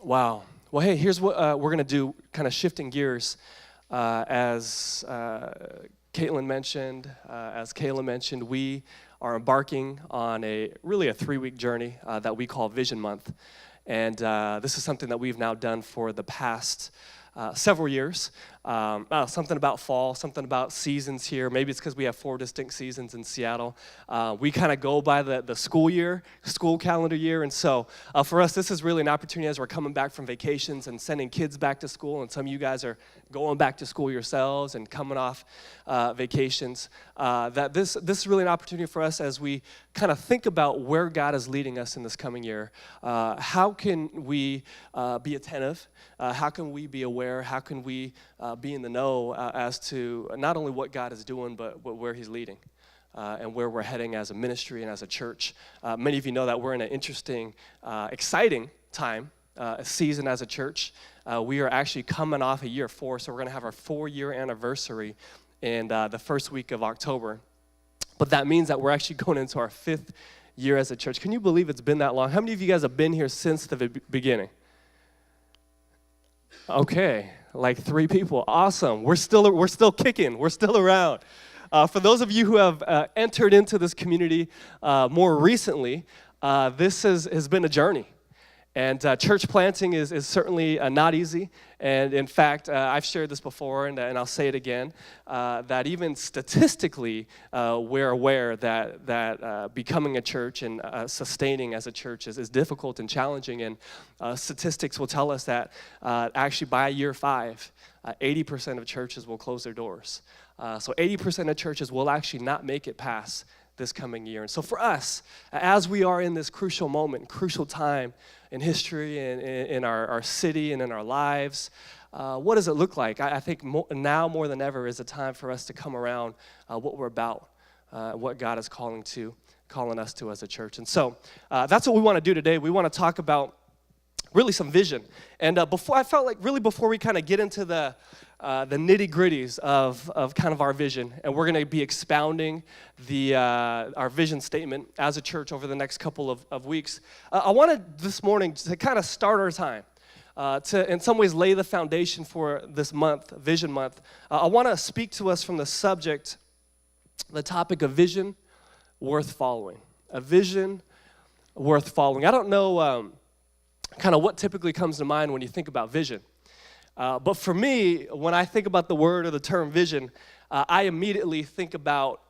Wow. Well, hey, here's what we're going to do, kind of shifting gears. As Caitlin mentioned, as Kayla mentioned, we are embarking on really a 3-week journey that we call Vision Month. And this is something that we've now done for the past several years. Something about fall, something about seasons here. Maybe it's because we have 4 distinct seasons in Seattle. We kind of go by the school calendar year. And so for us, this is really an opportunity as we're coming back from vacations and sending kids back to school. And some of you guys are going back to school yourselves and coming off vacations. That this is really an opportunity for us as we kind of think about where God is leading us in this coming year. How can we be attentive? How can we be aware? How can we be in the know as to not only what God is doing, but where he's leading and where we're heading as a ministry and as a church. Many of you know that we're in an interesting, exciting time, a season as a church. We are actually coming off a year 4, so we're going to have our 4-year anniversary in the first week of October. But that means that we're actually going into our 5th year as a church. Can you believe it's been that long? How many of you guys have been here since the beginning? Okay, like 3 people. Awesome. We're still kicking. We're still around. For those of you who have entered into this community more recently, this has been a journey. And church planting is certainly not easy. And in fact, I've shared this before, and I'll say it again, that even statistically, we're aware that becoming a church and sustaining as a church is difficult and challenging. And statistics will tell us that actually by year 5, 80% of churches will close their doors. So 80% of churches will actually not make it past this coming year. And so for us, as we are in this crucial moment, crucial time in history and in our city and in our lives, what does it look like? I think now more than ever is a time for us to come around what we're about, what God is calling us to as a church. And so that's what we want to do today. We want to talk about really some vision. And before we kind of get into the nitty-gritties of kind of our vision, and we're going to be expounding our vision statement as a church over the next couple of weeks. I wanted this morning to kind of start our time, to in some ways lay the foundation for this month, Vision Month. I want to speak to us from the topic of vision worth following. A vision worth following. I don't know kind of what typically comes to mind when you think about vision. But for me, when I think about the word or the term vision, I immediately think about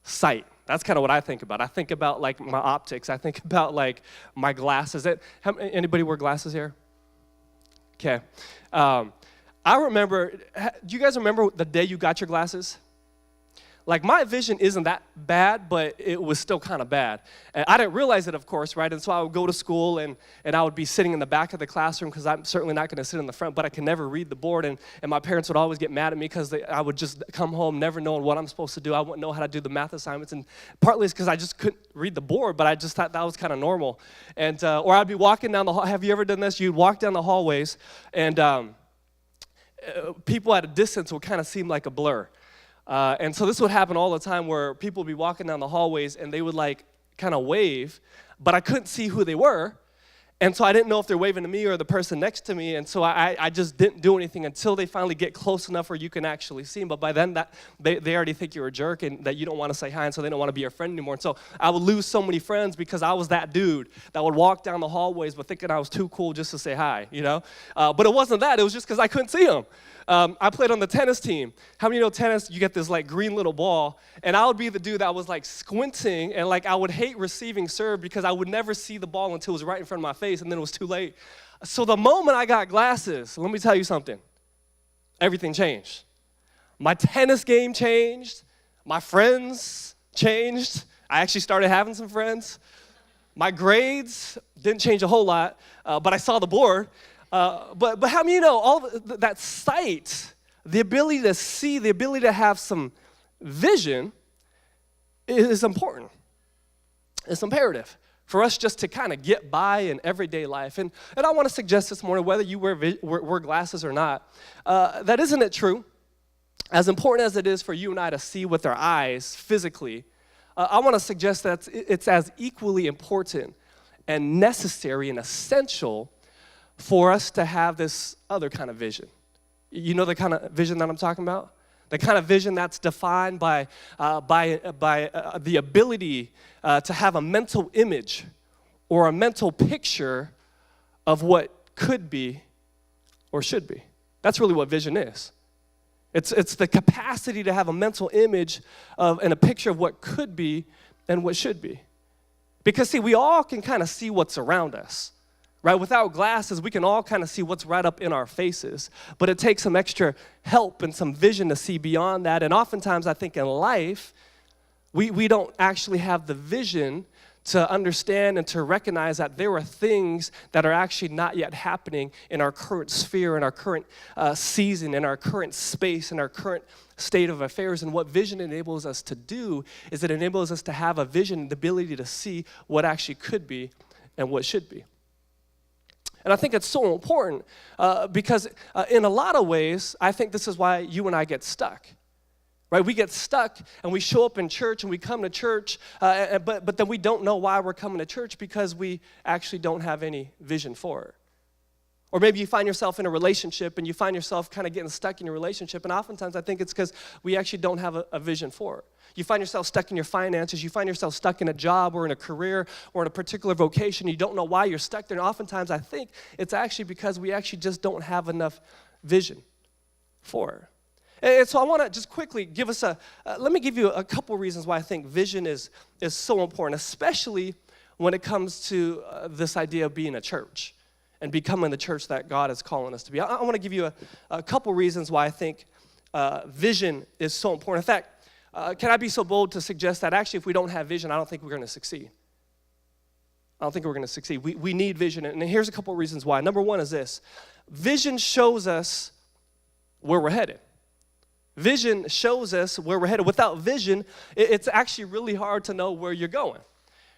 sight. That's kind of what I think about. I think about like my optics. I think about like my glasses. Anybody wear glasses here? Okay. I remember, do you guys remember the day you got your glasses? Like, my vision isn't that bad, but it was still kind of bad. And I didn't realize it, of course, right? And so I would go to school, and I would be sitting in the back of the classroom because I'm certainly not going to sit in the front, but I can never read the board. And my parents would always get mad at me because I would just come home never knowing what I'm supposed to do. I wouldn't know how to do the math assignments. And partly it's because I just couldn't read the board, but I just thought that was kind of normal. And or I'd be walking down the hall. Have you ever done this? You'd walk down the hallways, and people at a distance would kind of seem like a blur. And so this would happen all the time where people would be walking down the hallways and they would like kind of wave, but I couldn't see who they were. And so I didn't know if they're waving to me or the person next to me. And so I just didn't do anything until they finally get close enough where you can actually see them. But by then they already think you're a jerk and that you don't want to say hi, and so they don't want to be your friend anymore. And so I would lose so many friends because I was that dude that would walk down the hallways but thinking I was too cool just to say hi, you know? But it wasn't that. It was just because I couldn't see them. I played on the tennis team. How many know tennis? You get this like green little ball, and I would be the dude that was like squinting, and like I would hate receiving serve because I would never see the ball until it was right in front of my face, and then it was too late. So the moment I got glasses, let me tell you something, everything changed. My tennis game changed. My friends changed. I actually started having some friends. My grades didn't change a whole lot, but I saw the board. But how many know all of that sight, the ability to see, the ability to have some vision is important. It's imperative for us just to kind of get by in everyday life. And I want to suggest this morning, whether you wear glasses or not, that isn't it true? As important as it is for you and I to see with our eyes physically, I want to suggest that it's as equally important and necessary and essential for us to have this other kind of vision. You know the kind of vision that I'm talking about? The kind of vision that's defined by the ability to have a mental image or a mental picture of what could be or should be. That's really what vision is. It's the capacity to have a mental image of and a picture of what could be and what should be. Because see, we all can kind of see what's around us. Right? Without glasses, we can all kind of see what's right up in our faces. But it takes some extra help and some vision to see beyond that. And oftentimes, I think in life, we don't actually have the vision to understand and to recognize that there are things that are actually not yet happening in our current sphere, in our current season, in our current space, in our current state of affairs. And what vision enables us to do is it enables us to have a vision, the ability to see what actually could be and what should be. And I think it's so important because in a lot of ways, I think this is why you and I get stuck. Right? We get stuck and we show up in church and we come to church, but then we don't know why we're coming to church because we actually don't have any vision for it. Or maybe you find yourself in a relationship and you find yourself kind of getting stuck in your relationship, and oftentimes I think it's because we actually don't have a vision for it. You find yourself stuck in your finances, you find yourself stuck in a job or in a career or in a particular vocation, you don't know why you're stuck there, and oftentimes I think it's actually because we actually just don't have enough vision for it. And so I want to just quickly give us let me give you a couple reasons why I think vision is so important, especially when it comes to this idea of being a church and becoming the church that God is calling us to be. I want to give you a couple reasons why I think vision is so important. In fact, can I be so bold to suggest that actually if we don't have vision, I don't think we're going to succeed. I don't think we're going to succeed. We need vision, and here's a couple reasons why. Number one is this. Vision shows us where we're headed. Vision shows us where we're headed. Without vision, it's actually really hard to know where you're going.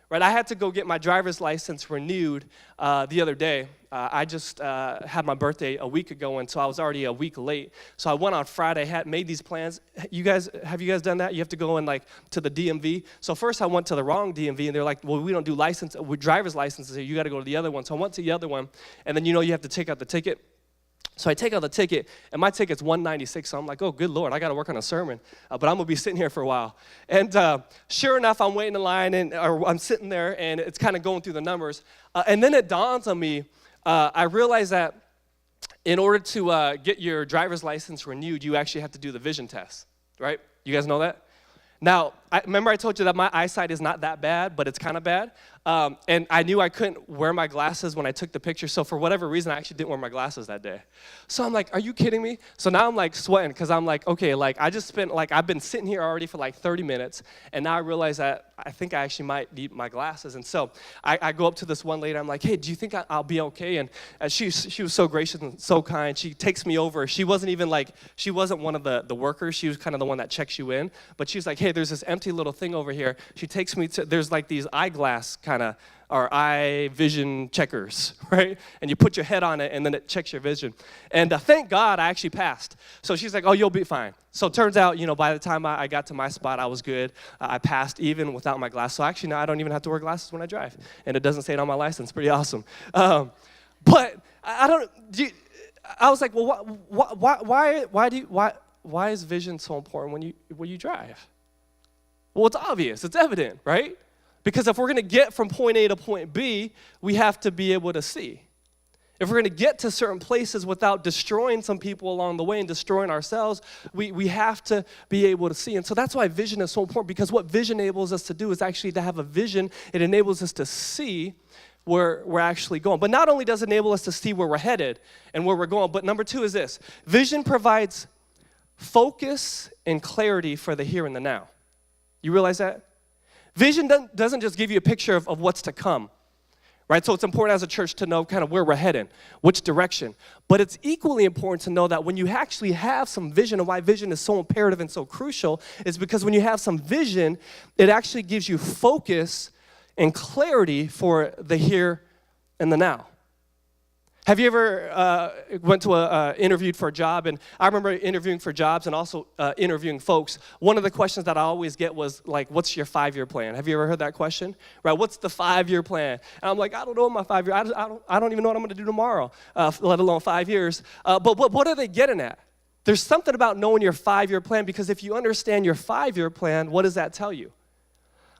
Right? I had to go get my driver's license renewed the other day. I just had my birthday a week ago, and so I was already a week late. So I went on Friday, had made these plans. Have you guys done that? You have to go in to the DMV. So first I went to the wrong DMV, and they're like, well, we don't do driver's licenses here. You got to go to the other one. So I went to the other one, and then you have to take out the ticket. So I take out the ticket, and my ticket's $196. So I'm like, oh, good Lord, I got to work on a sermon, but I'm going to be sitting here for a while. And sure enough, I'm waiting in line, or I'm sitting there, and it's kind of going through the numbers. And then it dawns on me, I realize that in order to get your driver's license renewed, you actually have to do the vision test, right? You guys know that? Now, remember I told you that my eyesight is not that bad, but it's kind of bad. And I knew I couldn't wear my glasses when I took the picture. So for whatever reason, I actually didn't wear my glasses that day. So I'm like, are you kidding me? So now I'm sweating because I'm like, okay, I just spent, I've been sitting here already for 30 minutes. And now I realize that I think I actually might need my glasses. And so I go up to this one lady. I'm like, hey, do you think I'll be okay? And she was so gracious and so kind. She takes me over. She wasn't even she wasn't one of the workers. She was kind of the one that checks you in. But she's like, hey, there's this empty little thing over here. She takes me to, there's these eyeglass or eye vision checkers, right? And you put your head on it, and then it checks your vision. And thank God I actually passed. So she's like, oh, you'll be fine. So it turns out, by the time I got to my spot, I was good. I passed even without my glasses. So actually now I don't even have to wear glasses when I drive. And it doesn't say it on my license. Pretty awesome. But I was like, well, why is vision so important when you drive? Well, it's obvious. It's evident, right? Because if we're going to get from point A to point B, we have to be able to see. If we're going to get to certain places without destroying some people along the way and destroying ourselves, we have to be able to see. And so that's why vision is so important, because what vision enables us to do is actually to have a vision. It enables us to see where we're actually going. But not only does it enable us to see where we're headed and where we're going, but number two is this. Vision provides focus and clarity for the here and the now. You realize that? Vision doesn't just give you a picture of what's to come, right? So it's important as a church to know kind of where we're heading, which direction. But it's equally important to know that when you actually have some vision, and why vision is so imperative and so crucial, is because when you have some vision, it actually gives you focus and clarity for the here and the now. Have you ever went to interviewed for a job? And I remember interviewing for jobs and also interviewing folks. One of the questions that I always get was like, what's your 5-year plan? Have you ever heard that question? Right, what's the 5-year plan? And I'm like, I don't know my 5-year. I don't even know what I'm going to do tomorrow, let alone 5 years. But what are they getting at? There's something about knowing your 5-year plan, because if you understand your 5-year plan, what does that tell you?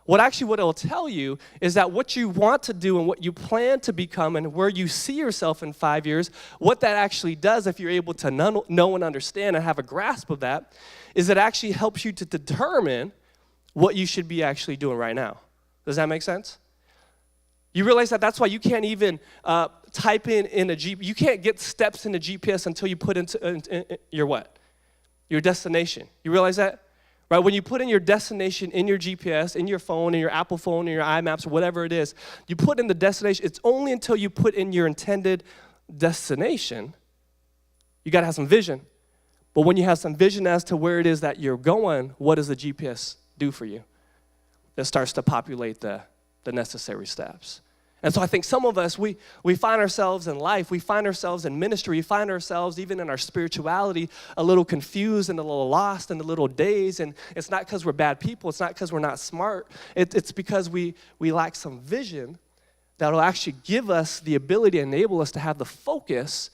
What it'll tell you is that what you want to do and what you plan to become and where you see yourself in 5 years, what that actually does, if you're able to know and understand and have a grasp of that, is it actually helps you to determine what you should be actually doing right now. Does that make sense? You realize that that's why you can't even type in a GPS. You can't get steps in the GPS until you put into your what? Your destination. You realize that? Right, when you put in your destination in your GPS, in your phone, in your Apple phone, in your iMaps, or whatever it is, you put in the destination. It's only until you put in your intended destination, you got to have some vision. But when you have some vision as to where it is that you're going, what does the GPS do for you? It starts to populate the necessary steps. And so I think some of us, we find ourselves in life, we find ourselves in ministry, we find ourselves even in our spirituality a little confused and a little lost and a little dazed. And it's not because we're bad people. It's not because we're not smart. It's because we lack some vision that will actually give us the ability and enable us to have the focus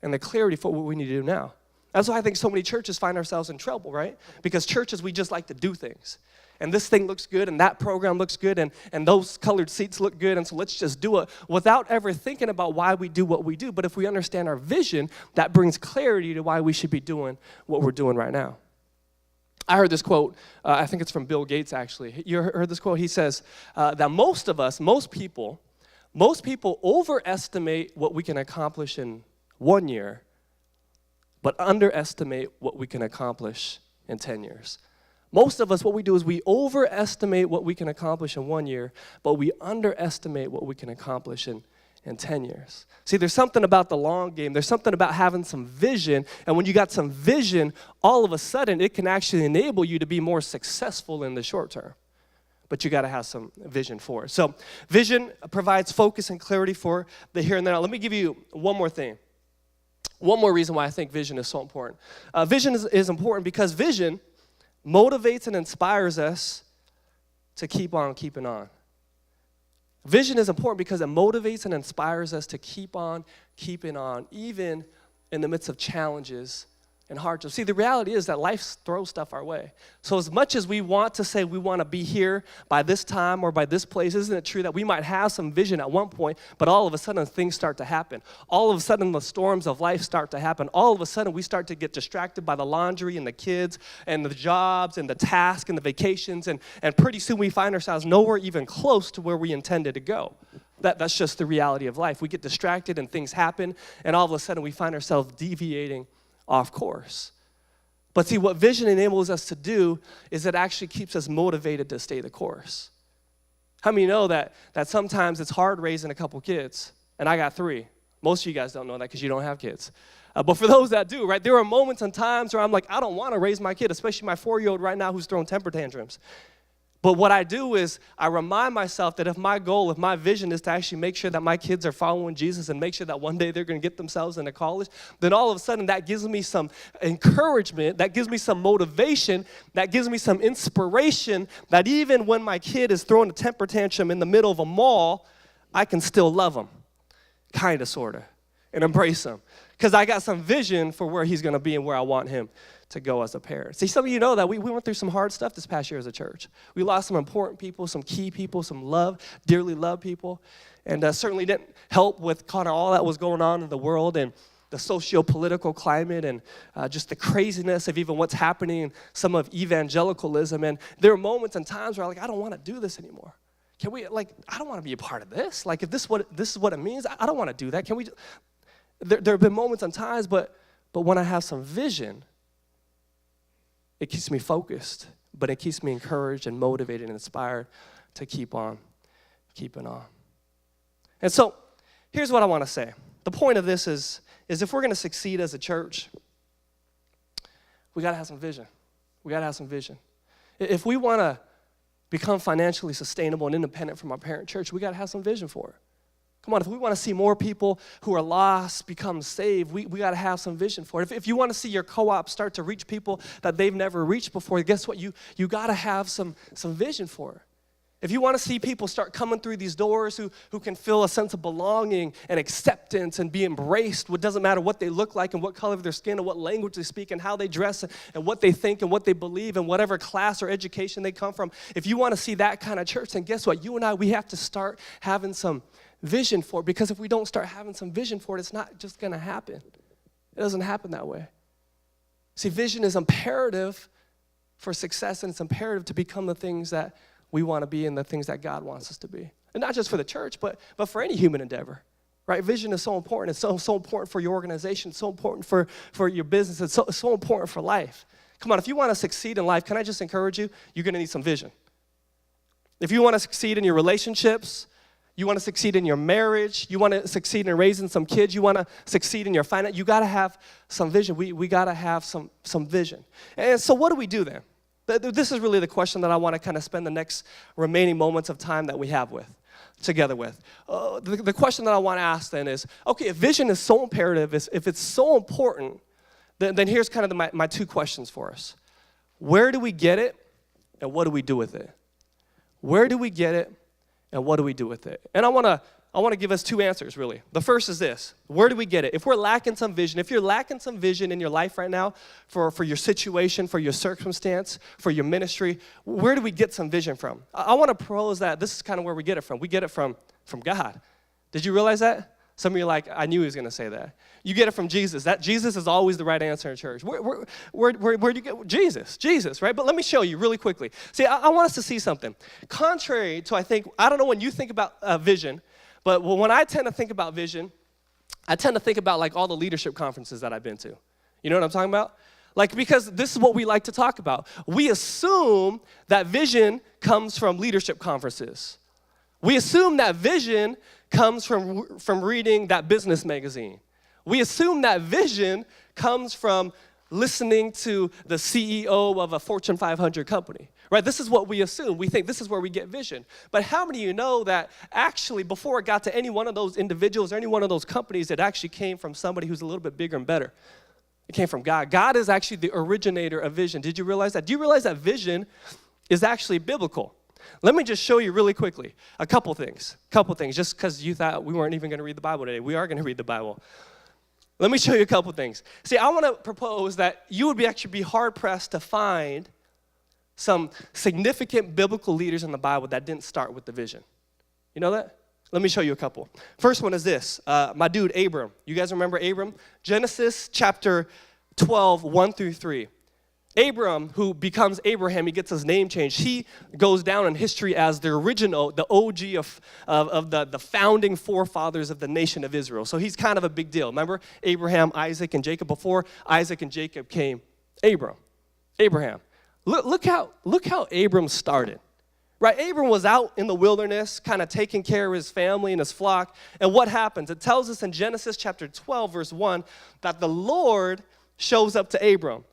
and the clarity for what we need to do now. That's why I think so many churches find ourselves in trouble, right? Because churches, we just like to do things. And this thing looks good, and that program looks good, and those colored seats look good, and so let's just do it without ever thinking about why we do what we do. But if we understand our vision, that brings clarity to why we should be doing what we're doing right now. I heard this quote, I think it's from Bill Gates, actually. You heard this quote? He says that most people overestimate what we can accomplish in 1 year, but underestimate what we can accomplish in 10 years. Most of us, what we do is we overestimate what we can accomplish in 1 year, but we underestimate what we can accomplish in 10 years. See, there's something about the long game. There's something about having some vision, and when you got some vision, all of a sudden, it can actually enable you to be more successful in the short term. But you got to have some vision for it. So vision provides focus and clarity for the here and now. Let me give you one more thing. One more reason why I think vision is so important. Vision is important because vision motivates and inspires us to keep on keeping on. Vision is important because it motivates and inspires us to keep on keeping on, even in the midst of challenges and hardships. See, the reality is that life throws stuff our way. So as much as we want to say we want to be here by this time or by this place, isn't it true that we might have some vision at one point, but all of a sudden things start to happen. All of a sudden the storms of life start to happen. All of a sudden we start to get distracted by the laundry and the kids and the jobs and the tasks and the vacations, and pretty soon we find ourselves nowhere even close to where we intended to go. That's just the reality of life. We get distracted and things happen, and all of a sudden we find ourselves deviating off course. But see, what vision enables us to do is it actually keeps us motivated to stay the course. How many know that sometimes it's hard raising a couple kids? And I got 3. Most of you guys don't know that because you don't have kids. But for those that do, right, there are moments and times where I'm like, I don't want to raise my kid, especially my 4-year-old right now who's throwing temper tantrums. But what I do is I remind myself that if my vision is to actually make sure that my kids are following Jesus and make sure that one day they're going to get themselves into college, then all of a sudden that gives me some encouragement, that gives me some motivation, that gives me some inspiration that even when my kid is throwing a temper tantrum in the middle of a mall, I can still love him, kind of, sort of, and embrace him. Because I got some vision for where he's going to be and where I want him to go as a parent. See, some of you know that we went through some hard stuff this past year as a church. We lost some important people, some key people, some dearly loved people, and certainly didn't help with kind of all that was going on in the world and the socio-political climate and just the craziness of even what's happening in some of evangelicalism. And there are moments and times where I'm like, I don't want to do this anymore. Can we, I don't want to be a part of this. If this is what it means, I don't want to do that. Can we? There have been moments and times, but when I have some vision, it keeps me focused, but it keeps me encouraged and motivated and inspired to keep on keeping on. And so here's what I want to say. The point of this is if we're going to succeed as a church, we got to have some vision. We got to have some vision. If we want to become financially sustainable and independent from our parent church, we got to have some vision for it. Come on, if we want to see more people who are lost become saved, we got to have some vision for it. If you want to see your co-op start to reach people that they've never reached before, guess what? You got to have some vision for it. If you want to see people start coming through these doors who can feel a sense of belonging and acceptance and be embraced, it doesn't matter what they look like and what color of their skin and what language they speak and how they dress and what they think and what they believe and whatever class or education they come from, if you want to see that kind of church, then guess what? You and I, we have to start having some vision for it, because if we don't start having some vision for it, it's not just going to happen. It doesn't happen that way. See, vision is imperative for success, and it's imperative to become the things that we want to be and the things that God wants us to be. And not just for the church, but for any human endeavor, right? Vision is so important. It's so important for your organization. It's so important for your business. It's so important for life. Come on, if you want to succeed in life, can I just encourage you? You're going to need some vision. If you want to succeed in your relationships, you want to succeed in your marriage, you want to succeed in raising some kids, you want to succeed in your finance, you got to have some vision. We got to have some vision. And so what do we do then? This is really the question that I want to kind of spend the next remaining moments of time that we have together with. The question that I want to ask then is, okay, if vision is so imperative, if it's so important, then here's kind of my two questions for us. Where do we get it, and what do we do with it? Where do we get it, and what do we do with it? And I want to give us two answers, really. The first is this. Where do we get it? If we're lacking some vision, if you're lacking some vision in your life right now for your situation, for your circumstance, for your ministry, where do we get some vision from? I want to propose that this is kind of where we get it from. We get it from God. Did you realize that? Some of you are like, I knew he was going to say that. You get it from Jesus. That Jesus is always the right answer in church. Where do you get Jesus, right? But let me show you really quickly. See, I want us to see something. Contrary to, I don't know when you think about vision, but when I tend to think about vision, I tend to think about like all the leadership conferences that I've been to. You know what I'm talking about? Like, because this is what we like to talk about. We assume that vision comes from leadership conferences. We assume that vision comes from reading that business magazine. We assume that vision comes from listening to the CEO of a Fortune 500 company, right? This is what we assume. We think this is where we get vision. But how many of you know that actually before it got to any one of those individuals or any one of those companies, it actually came from somebody who's a little bit bigger and better? It came from God. God is actually the originator of vision. Did you realize that? Do you realize that vision is actually biblical? Let me just show you really quickly a couple things, just because you thought we weren't even going to read the Bible today. We are going to read the Bible. Let me show you a couple things. See, I want to propose that you would actually be hard-pressed to find some significant biblical leaders in the Bible that didn't start with the vision. You know that? Let me show you a couple. First one is this. My dude, Abram. You guys remember Abram? Genesis chapter 12, 1 through 3. Abram, who becomes Abraham, he gets his name changed. He goes down in history as the original, the OG of the founding forefathers of the nation of Israel. So he's kind of a big deal. Remember Abraham, Isaac, and Jacob? Before Isaac and Jacob came Abraham. Look how Abram started. Right? Abram was out in the wilderness, kind of taking care of his family and his flock. And what happens? It tells us in Genesis chapter 12, verse 1, that the Lord shows up to Abram.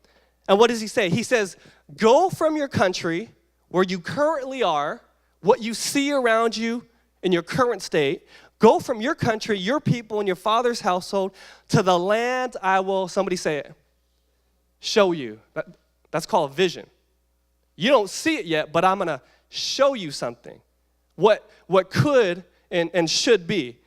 And what does he say? He says, go from your country where you currently are, what you see around you in your current state. Go from your country, your people, and your father's household to the land I will, somebody say it, show you. That's called vision. You don't see it yet, but I'm going to show you something. What could and should be.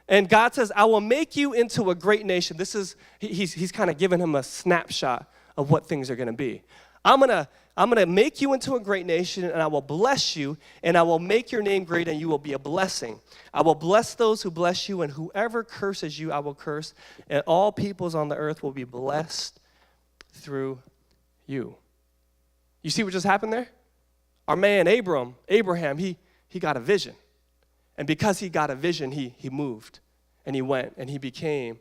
And God says, I will make you into a great nation. This is, he's kind of giving him a snapshot of what things are going to be. I'm gonna make you into a great nation, and I will bless you, and I will make your name great, and you will be a blessing. I will bless those who bless you, and whoever curses you, I will curse, and all peoples on the earth will be blessed through you. You see what just happened there? Our man Abraham, he got a vision. And because he got a vision, he moved, and he went, and he became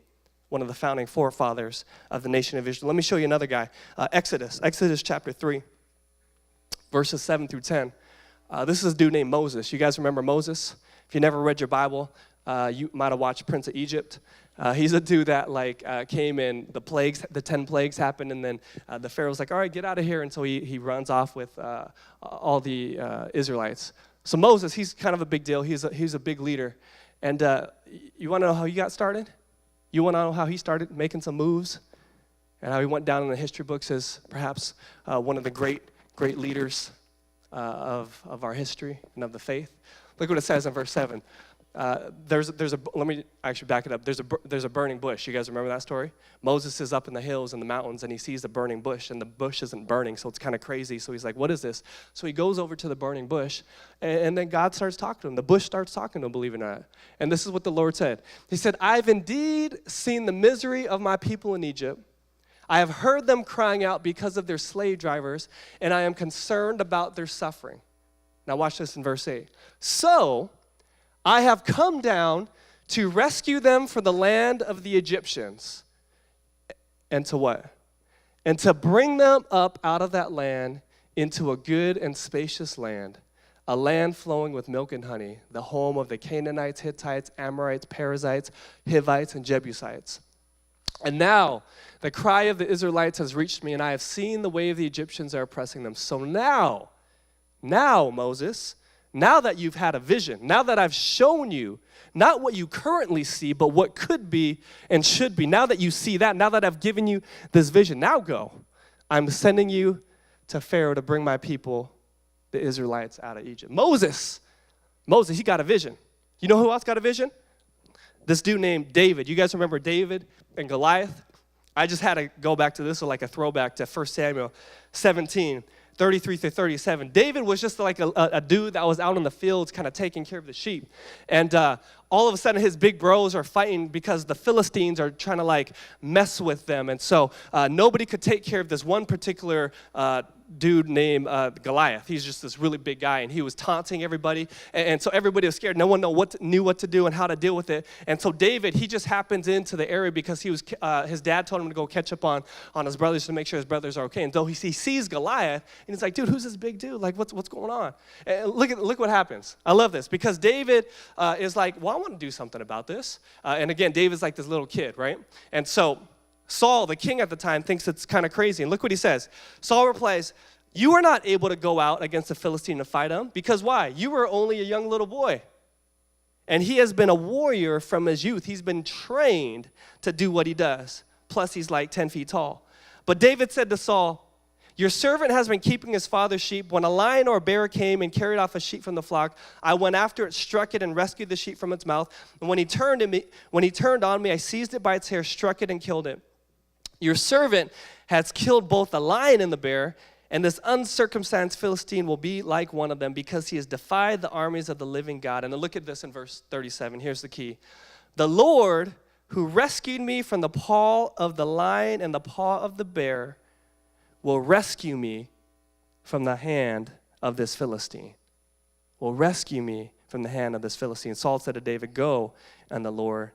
one of the founding forefathers of the nation of Israel. Let me show you another guy. Exodus chapter 3, verses 7 through 10. This is a dude named Moses. You guys remember Moses? If you never read your Bible, you might have watched Prince of Egypt. He's a dude that came in, the 10 plagues happened, and then the Pharaoh's like, all right, get out of here, and so he runs off with all the Israelites. So Moses, he's kind of a big deal. He's a big leader. And you want to know how he got started? You want to know how he started making some moves? And how he went down in the history books as perhaps one of the great leaders of our history and of the faith? Look what it says in verse 7. Let me actually back it up. There's a burning bush. You guys remember that story? Moses is up in the hills and the mountains, and he sees the burning bush, and the bush isn't burning, so it's kind of crazy. So he's like, what is this? So he goes over to the burning bush, and then God starts talking to him. The bush starts talking to him, believe it or not. And this is what the Lord said. He said, I've indeed seen the misery of my people in Egypt. I have heard them crying out because of their slave drivers, and I am concerned about their suffering. Now watch this in verse 8. So I have come down to rescue them from the land of the Egyptians. And to what? And to bring them up out of that land into a good and spacious land, a land flowing with milk and honey, the home of the Canaanites, Hittites, Amorites, Perizzites, Hivites, and Jebusites. And now the cry of the Israelites has reached me, and I have seen the way of the Egyptians are oppressing them. So now, Moses, now that you've had a vision, now that I've shown you not what you currently see, but what could be and should be, now that you see that, now that I've given you this vision, now go. I'm sending you to Pharaoh to bring my people, the Israelites, out of Egypt. Moses, he got a vision. You know who else got a vision? This dude named David. You guys remember David and Goliath? I just had to go back to this, like a throwback to 1 Samuel 17. 33 through 37. David was just like a dude that was out in the fields kind of taking care of the sheep. And all of a sudden his big bros are fighting because the Philistines are trying to like mess with them. And so nobody could take care of this one particular dude named Goliath. He's just this really big guy, and he was taunting everybody. And so everybody was scared. No one knew what to do and how to deal with it. And so David, he just happens into the area because he was his dad told him to go catch up on his brothers to make sure his brothers are okay. And so he sees Goliath, and he's like, dude, who's this big dude? Like, what's going on? And look what happens. I love this because David is like, well, I want to do something about this. And again, David's like this little kid, right? And so Saul, the king at the time, thinks it's kind of crazy. And look what he says. Saul replies, you are not able to go out against a Philistine to fight him. Because why? You were only a young little boy. And he has been a warrior from his youth. He's been trained to do what he does. Plus, he's like 10 feet tall. But David said to Saul, your servant has been keeping his father's sheep. When a lion or a bear came and carried off a sheep from the flock, I went after it, struck it, and rescued the sheep from its mouth. And when he turned on me, I seized it by its hair, struck it, and killed it. Your servant has killed both the lion and the bear, and this uncircumcised Philistine will be like one of them because he has defied the armies of the living God. And then look at this in verse 37. Here's the key. The Lord who rescued me from the paw of the lion and the paw of the bear will rescue me from the hand of this Philistine. Will rescue me from the hand of this Philistine. Saul said to David, go, and the Lord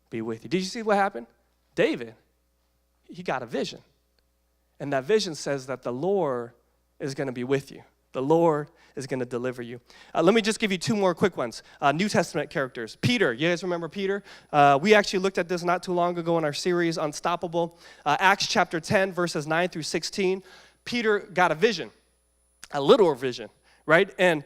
be with you. Did you see what happened? David, he got a vision. And that vision says that the Lord is going to be with you. The Lord is going to deliver you. Let me just give you two more quick ones. New Testament characters. Peter. You guys remember Peter? We actually looked at this not too long ago in our series, Unstoppable. Acts chapter 10, verses 9 through 16. Peter got a vision, a literal vision, right? And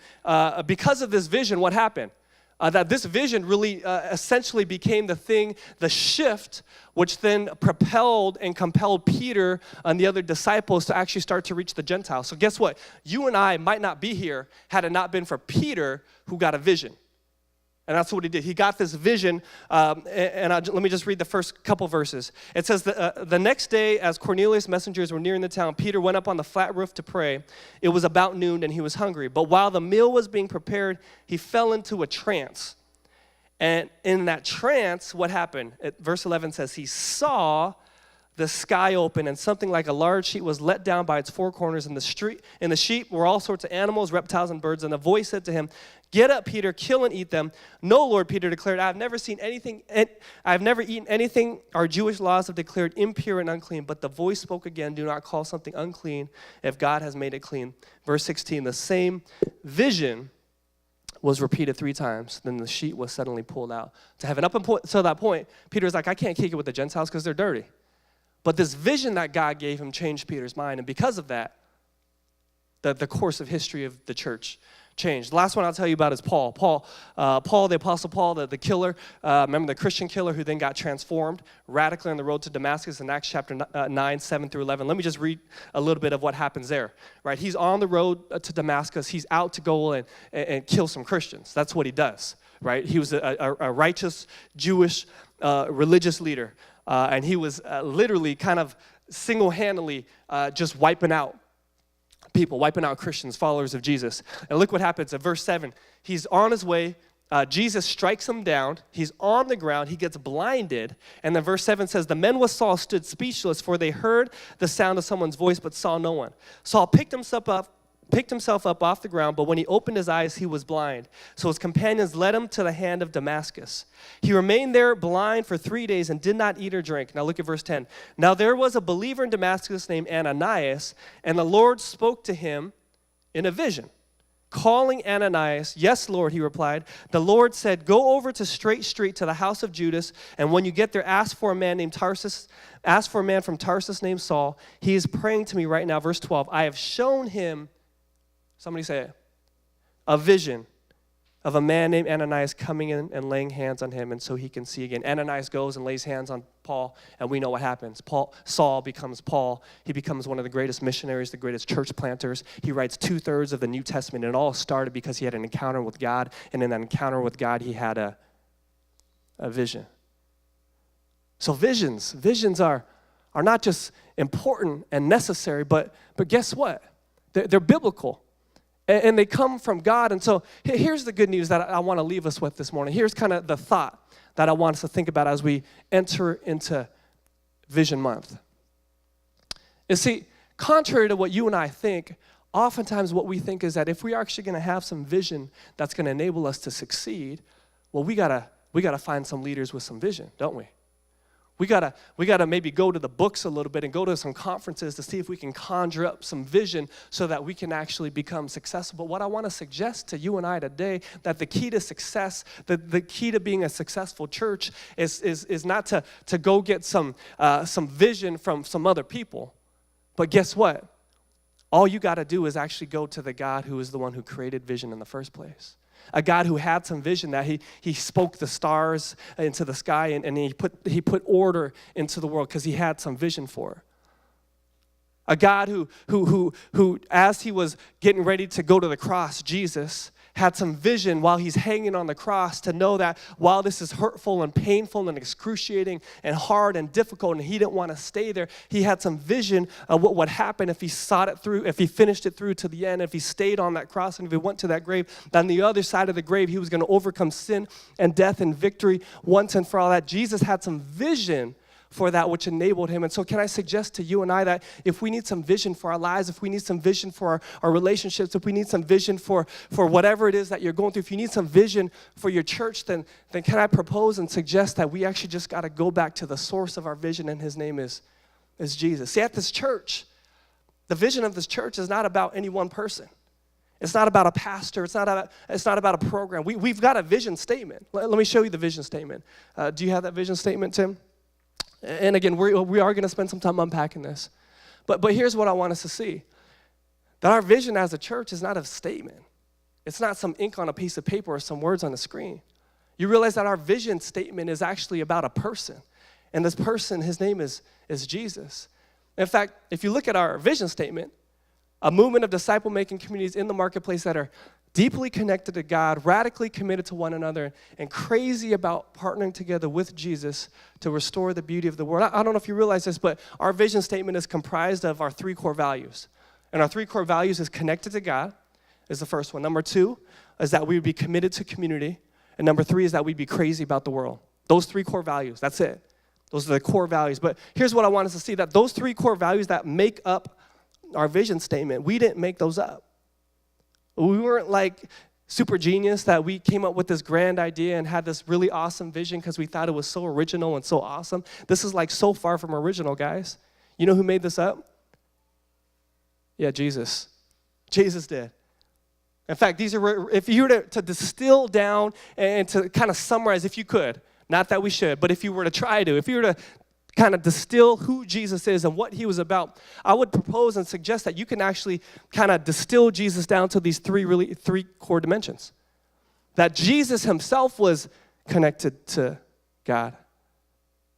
because of this vision, what happened? That this vision really essentially became the shift, which then propelled and compelled Peter and the other disciples to actually start to reach the Gentiles. So guess what? You and I might not be here had it not been for Peter who got a vision. And that's what he did. He got this vision, let me just read the first couple verses. It says, the next day, as Cornelius' messengers were nearing the town, Peter went up on the flat roof to pray. It was about noon, and he was hungry. But while the meal was being prepared, he fell into a trance. And in that trance, what happened? Verse 11 says, he saw the sky open, and something like a large sheet was let down by its four corners. In the sheet were all sorts of animals, reptiles, and birds. And a voice said to him, get up, Peter, kill and eat them. No, Lord, Peter declared, I've never eaten anything our Jewish laws have declared impure and unclean. But the voice spoke again, do not call something unclean if God has made it clean. Verse 16, the same vision was repeated 3 times. Then the sheet was suddenly pulled out to heaven. Up until that point, Peter was like, I can't kick it with the Gentiles because they're dirty. But this vision that God gave him changed Peter's mind. And because of that, the course of history of the church changed. The last one I'll tell you about is Paul. Paul, the Apostle Paul, the killer, remember the Christian killer who then got transformed radically on the road to Damascus in Acts chapter 9, 7 through 11. Let me just read a little bit of what happens there, right? He's on the road to Damascus. He's out to go and kill some Christians. That's what he does, right? He was a righteous Jewish religious leader, and he was literally kind of single-handedly just wiping out people, wiping out Christians, followers of Jesus. And look what happens in verse 7. He's on his way. Jesus strikes him down. He's on the ground. He gets blinded. And then verse 7 says, the men with Saul stood speechless, for they heard the sound of someone's voice, but saw no one. Saul picked himself up off the ground, but when he opened his eyes, he was blind. So his companions led him to the hand of Damascus. He remained there blind for 3 days and did not eat or drink. Now look at verse 10. Now there was a believer in Damascus named Ananias, and the Lord spoke to him in a vision. Calling Ananias, yes, Lord, he replied. The Lord said, go over to Straight Street to the house of Judas, and when you get there, ask for a man from Tarsus named Saul. He is praying to me right now. Verse 12, I have shown him, somebody say it, a vision of a man named Ananias coming in and laying hands on him, and so he can see again. Ananias goes and lays hands on Paul, and we know what happens. Saul becomes Paul. He becomes one of the greatest missionaries, the greatest church planters. He writes 2/3 of the New Testament. It all started because he had an encounter with God, and in that encounter with God, he had a vision. So visions are not just important and necessary, but guess what? They're biblical. And they come from God. And so here's the good news that I want to leave us with this morning. Here's kind of the thought that I want us to think about as we enter into Vision Month. You see, contrary to what you and I think, oftentimes what we think is that if we are actually going to have some vision that's going to enable us to succeed, well, we gotta find some leaders with some vision, don't we? We gotta maybe go to the books a little bit and go to some conferences to see if we can conjure up some vision so that we can actually become successful. But what I want to suggest to you and I today, that the key to success, the key to being a successful church is not to go get some vision from some other people. But guess what? All you got to do is actually go to the God who is the one who created vision in the first place. A God who had some vision, that he spoke the stars into the sky, and he put order into the world because he had some vision for it. A God who as he was getting ready to go to the cross, Jesus had some vision while he's hanging on the cross to know that while this is hurtful and painful and excruciating and hard and difficult, and he didn't want to stay there, he had some vision of what would happen if he sought it through, if he finished it through to the end, if he stayed on that cross, and if he went to that grave, that on the other side of the grave, he was going to overcome sin and death and victory once and for all. That Jesus had some vision for that which enabled him. And so can I suggest to you and I that if we need some vision for our lives, if we need some vision for our relationships, if we need some vision for whatever it is that you're going through, if you need some vision for your church, then can I propose and suggest that we actually just got to go back to the source of our vision, and his name is Jesus. See, at this church, the vision of this church is not about any one person. It's not about a pastor. It's not about a program. We've got a vision statement. Let me show you the vision statement. Do you have that vision statement, Tim? And again, we are going to spend some time unpacking this. But here's what I want us to see. That our vision as a church is not a statement. It's not some ink on a piece of paper or some words on a screen. You realize that our vision statement is actually about a person. And this person, his name is Jesus. In fact, if you look at our vision statement, a movement of disciple-making communities in the marketplace that are deeply connected to God, radically committed to one another, and crazy about partnering together with Jesus to restore the beauty of the world. I don't know if you realize this, but our vision statement is comprised of our 3 core values. And our 3 core values is connected to God, is the first one. Number 2 is that we would be committed to community. And number 3 is that we'd be crazy about the world. Those 3 core values, that's it. Those are the core values. But here's what I want us to see, that those 3 core values that make up our vision statement, we didn't make those up. We weren't like super genius that we came up with this grand idea and had this really awesome vision because we thought it was so original and so awesome. This is like so far from original, guys. You know who made this up? Yeah, Jesus. Jesus did. In fact, these are, if you were to distill down and to kind of summarize, if you could, not that we should, but if you were to try to, if you were to kind of distill who Jesus is and what he was about, I would propose and suggest that you can actually kind of distill Jesus down to these three core dimensions. That Jesus himself was connected to God.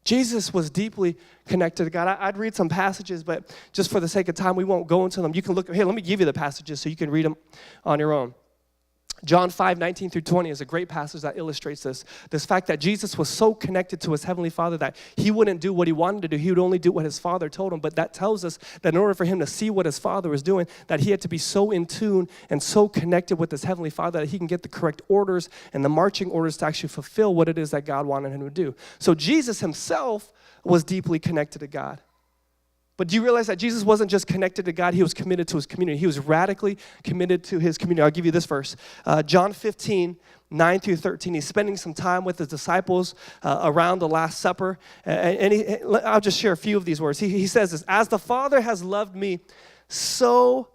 Jesus was deeply connected to God. I'd read some passages, but just for the sake of time, we won't go into them. You can look, here, let me give you the passages so you can read them on your own. John 5:19 through 20 is a great passage that illustrates this fact that Jesus was so connected to his heavenly Father that he wouldn't do what he wanted to do. He would only do what his Father told him. But that tells us that in order for him to see what his Father was doing, that he had to be so in tune and so connected with his heavenly Father that he can get the correct orders and the marching orders to actually fulfill what it is that God wanted him to do. So Jesus himself was deeply connected to God. But do you realize that Jesus wasn't just connected to God, he was committed to his community. He was radically committed to his community. I'll give you this verse. John 15:9 through 13. He's spending some time with his disciples around the Last Supper. I'll just share a few of these words. He says this, as the Father has loved me, so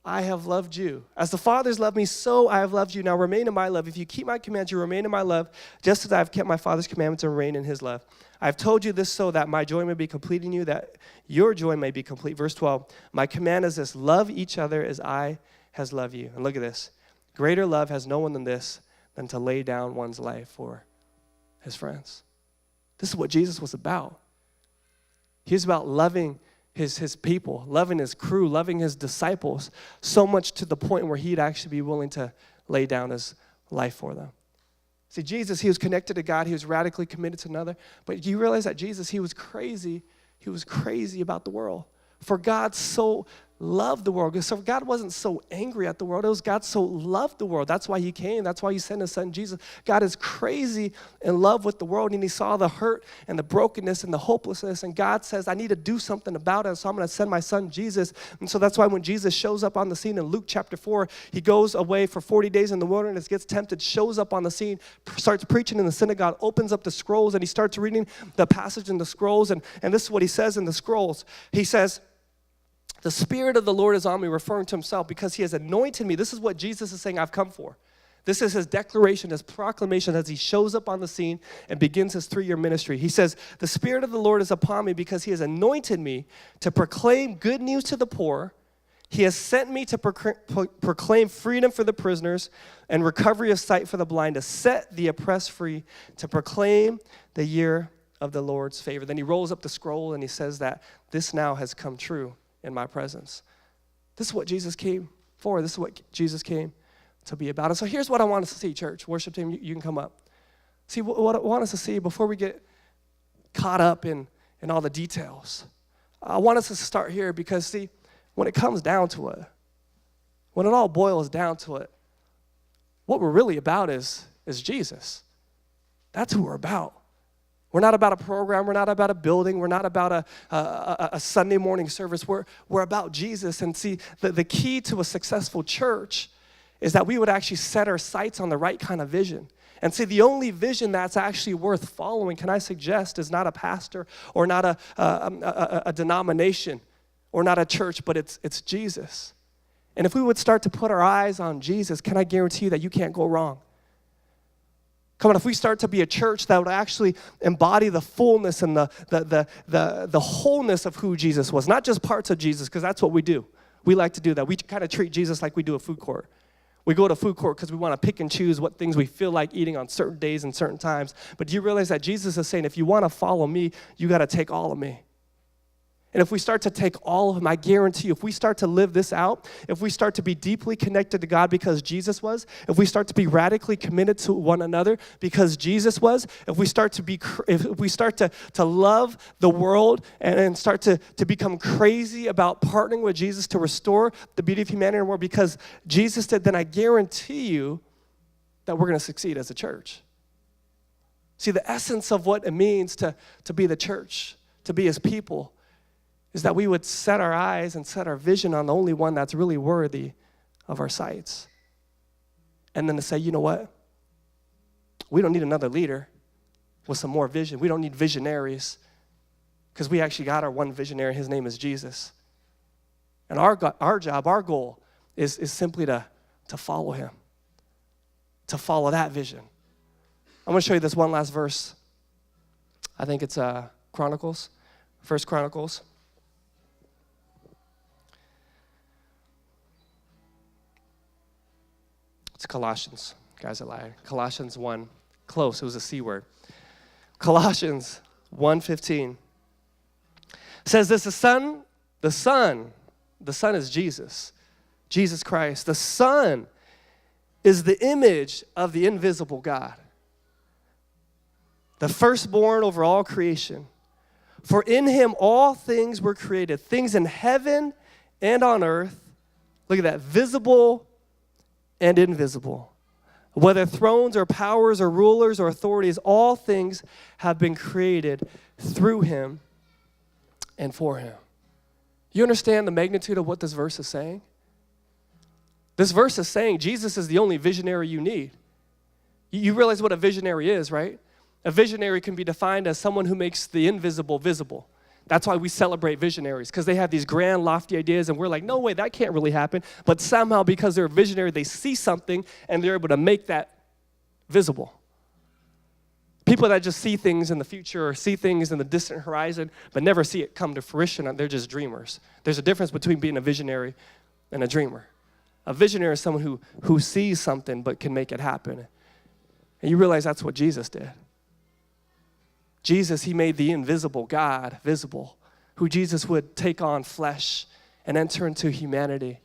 I have loved you. As the Father has loved me, so I have loved you. Now remain in my love. If you keep my commands, you remain in my love, just as I have kept my Father's commandments and remain in his love. I have told you this so that my joy may be complete in you, that your joy may be complete. Verse 12, my command is this, love each other as I has loved you. And look at this. Greater love has no one than this, than to lay down one's life for his friends. This is what Jesus was about. He was about loving his people, loving his crew, loving his disciples, so much to the point where he'd actually be willing to lay down his life for them. See, Jesus, he was connected to God. He was radically committed to another. But do you realize that Jesus, he was crazy. He was crazy about the world. For God so loved the world. So God wasn't so angry at the world. It was God so loved the world. That's why he came. That's why he sent his son Jesus. God is crazy in love with the world, and he saw the hurt and the brokenness and the hopelessness, and God says, I need to do something about it, so I'm going to send my son Jesus. And so that's why when Jesus shows up on the scene in Luke chapter 4, he goes away for 40 days in the wilderness, gets tempted, shows up on the scene, starts preaching in the synagogue, opens up the scrolls, and he starts reading the passage in the scrolls, and this is what he says in the scrolls. He says, the Spirit of the Lord is on me, referring to himself, because he has anointed me. This is what Jesus is saying I've come for. This is his declaration, his proclamation as he shows up on the scene and begins his 3-year ministry. He says, the Spirit of the Lord is upon me because he has anointed me to proclaim good news to the poor. He has sent me to proclaim freedom for the prisoners and recovery of sight for the blind, to set the oppressed free, to proclaim the year of the Lord's favor. Then he rolls up the scroll and he says that this now has come true in my presence. This is what Jesus came for. This is what Jesus came to be about. And so here's what I want us to see, church. Worship team, you can come up. See, what I want us to see before we get caught up in all the details. I want us to start here because, see, when it comes down to it, when it all boils down to it, what we're really about is Jesus. That's who we're about. We're not about a program. We're not about a building. We're not about a Sunday morning service. We're about Jesus. And see, the key to a successful church is that we would actually set our sights on the right kind of vision. And see, the only vision that's actually worth following, can I suggest, is not a pastor or not a denomination or not a church, but it's Jesus. And if we would start to put our eyes on Jesus, can I guarantee you that you can't go wrong? Come on, if we start to be a church that would actually embody the fullness and the wholeness of who Jesus was, not just parts of Jesus, because that's what we do. We like to do that. We kind of treat Jesus like we do a food court. We go to food court because we want to pick and choose what things we feel like eating on certain days and certain times. But do you realize that Jesus is saying, if you want to follow me, you got to take all of me. And if we start to take all of him, I guarantee you, if we start to live this out, if we start to be deeply connected to God because Jesus was, if we start to be radically committed to one another because Jesus was, if we start to love the world and start to become crazy about partnering with Jesus to restore the beauty of humanity in the world because Jesus did, then I guarantee you that we're going to succeed as a church. See, the essence of what it means to be the church, to be his people, is that we would set our eyes and set our vision on the only one that's really worthy of our sights. And then to say, you know what? We don't need another leader with some more vision. We don't need visionaries because we actually got our one visionary. His name is Jesus. And our job, our goal is simply to follow him, to follow that vision. I'm going to show you this one last verse. I think it's Chronicles. First Chronicles. It's Colossians. Guys, I lied. Colossians 1. Close. It was a C word. Colossians 1:15 says this, the Son is Jesus Christ. The Son is the image of the invisible God, the firstborn over all creation. For in him all things were created, things in heaven and on earth. Look at that, visible and invisible. Whether thrones or powers or rulers or authorities, all things have been created through him and for him. You understand the magnitude of what this verse is saying? This verse is saying Jesus is the only visionary you need. You realize what a visionary is, right? A visionary can be defined as someone who makes the invisible visible. That's why we celebrate visionaries, because they have these grand, lofty ideas, and we're like, no way, that can't really happen. But somehow, because they're a visionary, they see something, and they're able to make that visible. People that just see things in the future or see things in the distant horizon, but never see it come to fruition, they're just dreamers. There's a difference between being a visionary and a dreamer. A visionary is someone who sees something but can make it happen. And you realize that's what Jesus did. Jesus, he made the invisible God visible, who Jesus would take on flesh and enter into humanity.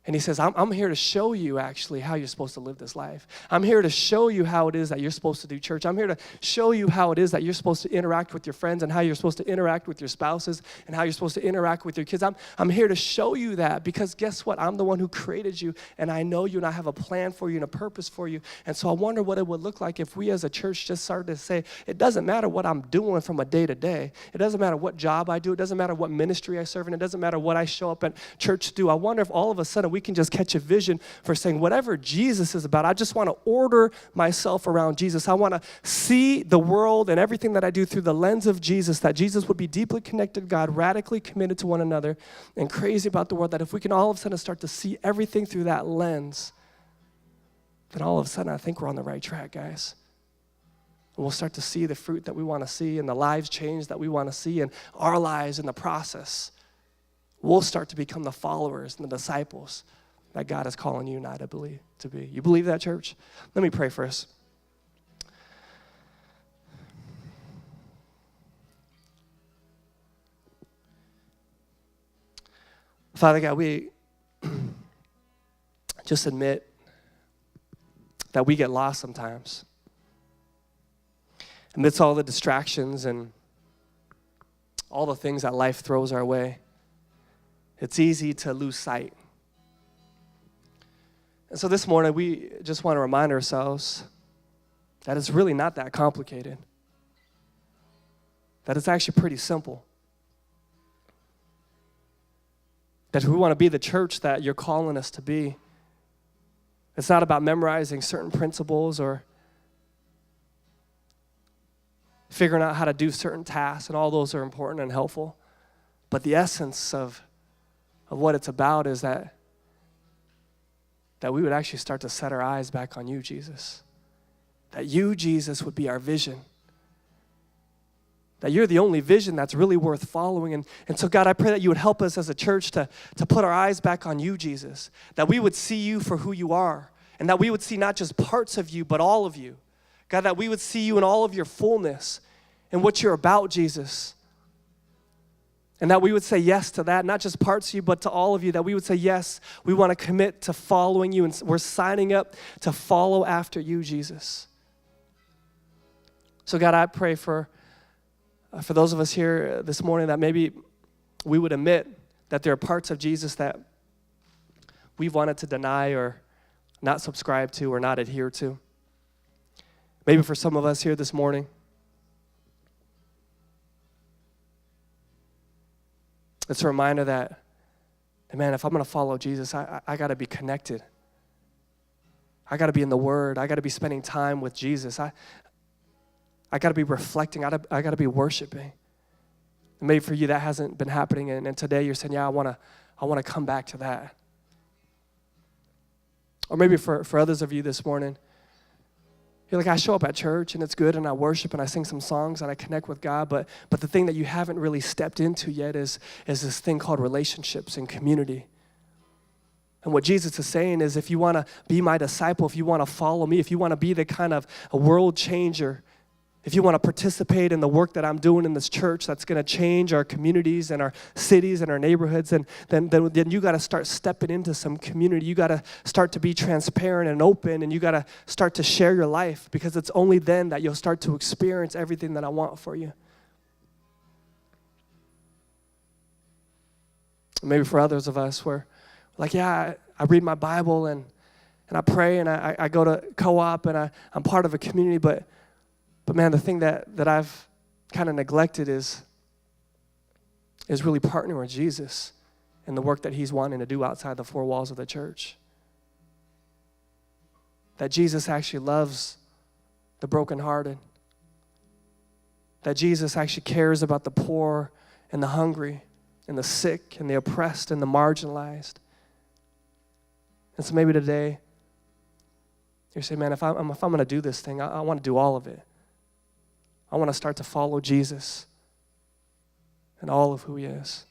And he says, I'm here to show you actually how you're supposed to live this life. I'm here to show you how it is that you're supposed to do church. I'm here to show you how it is that you're supposed to interact with your friends and how you're supposed to interact with your spouses and how you're supposed to interact with your kids. I'm here to show you that, because guess what? I'm the one who created you, and I know you, and I have a plan for you and a purpose for you. And so I wonder what it would look like if we as a church just started to say, it doesn't matter what I'm doing from a day to day. It doesn't matter what job I do. It doesn't matter what ministry I serve in. It doesn't matter what I show up at church to do. I wonder if all of a sudden we can just catch a vision for saying, whatever Jesus is about, I just want to order myself around Jesus. I want to see the world and everything that I do through the lens of Jesus, that Jesus would be deeply connected to God, radically committed to one another, and crazy about the world, that if we can all of a sudden start to see everything through that lens, then all of a sudden I think we're on the right track, guys. And we'll start to see the fruit that we want to see and the lives change that we want to see, and our lives in the process. We'll start to become the followers and the disciples that God is calling you and I to believe to be. You believe that, church? Let me pray for us. Father God, we just admit that we get lost sometimes. Amidst all the distractions and all the things that life throws our way, it's easy to lose sight. And so this morning, we just want to remind ourselves that it's really not that complicated, that it's actually pretty simple. That if we want to be the church that you're calling us to be, it's not about memorizing certain principles or figuring out how to do certain tasks, and all those are important and helpful. But the essence of what it's about is that we would actually start to set our eyes back on you, Jesus. That you, Jesus, would be our vision. That you're the only vision that's really worth following. And so, God, I pray that you would help us as a church to put our eyes back on you, Jesus. That we would see you for who you are. And that we would see not just parts of you, but all of you. God, that we would see you in all of your fullness and what you're about, Jesus. And that we would say yes to that, not just parts of you, but to all of you, that we would say, yes, we want to commit to following you, and we're signing up to follow after you, Jesus. So God, I pray for those of us here this morning that maybe we would admit that there are parts of Jesus that we've wanted to deny or not subscribe to or not adhere to. Maybe for some of us here this morning, it's a reminder that, man, if I'm going to follow Jesus, I got to be connected. I got to be in the Word. I got to be spending time with Jesus. I got to be reflecting. I got to be worshiping. And maybe for you that hasn't been happening, and today you're saying, yeah, I want to come back to that. Or maybe for others of you this morning, You're like, I show up at church and it's good and I worship and I sing some songs and I connect with God, but the thing that you haven't really stepped into yet is this thing called relationships and community. And what Jesus is saying is, if you want to be my disciple, if you want to follow me, if you want to be the kind of a world changer, if you want to participate in the work that I'm doing in this church that's going to change our communities and our cities and our neighborhoods, then you got to start stepping into some community. You got to start to be transparent and open, and you got to start to share your life, because it's only then that you'll start to experience everything that I want for you. Maybe for others of us, we're like, yeah, I read my Bible and I pray and I go to co-op and I'm part of a community, but man, the thing that I've kind of neglected is really partnering with Jesus in the work that he's wanting to do outside the four walls of the church. That Jesus actually loves the brokenhearted. That Jesus actually cares about the poor and the hungry and the sick and the oppressed and the marginalized. And so maybe today, you say, man, if I'm going to do this thing, I want to do all of it. I want to start to follow Jesus and all of who he is.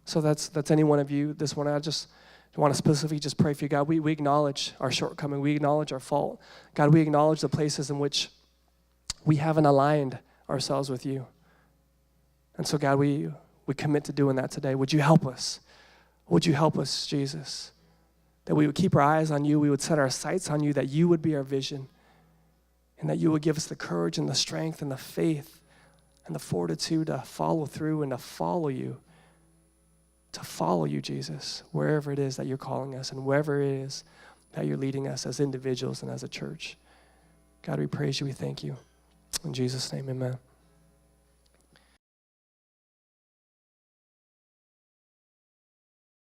So that's any one of you this morning. I just want to specifically just pray for you, God. We acknowledge our shortcoming. We acknowledge our fault. God, we acknowledge the places in which we haven't aligned ourselves with you. And so, God, we commit to doing that today. Would you help us? Would you help us, Jesus? That we would keep our eyes on you. We would set our sights on you, that you would be our vision. And that you would give us the courage and the strength and the faith and the fortitude to follow through and to follow you, Jesus, wherever it is that you're calling us and wherever it is that you're leading us as individuals and as a church. God, we praise you. We thank you. In Jesus' name, amen.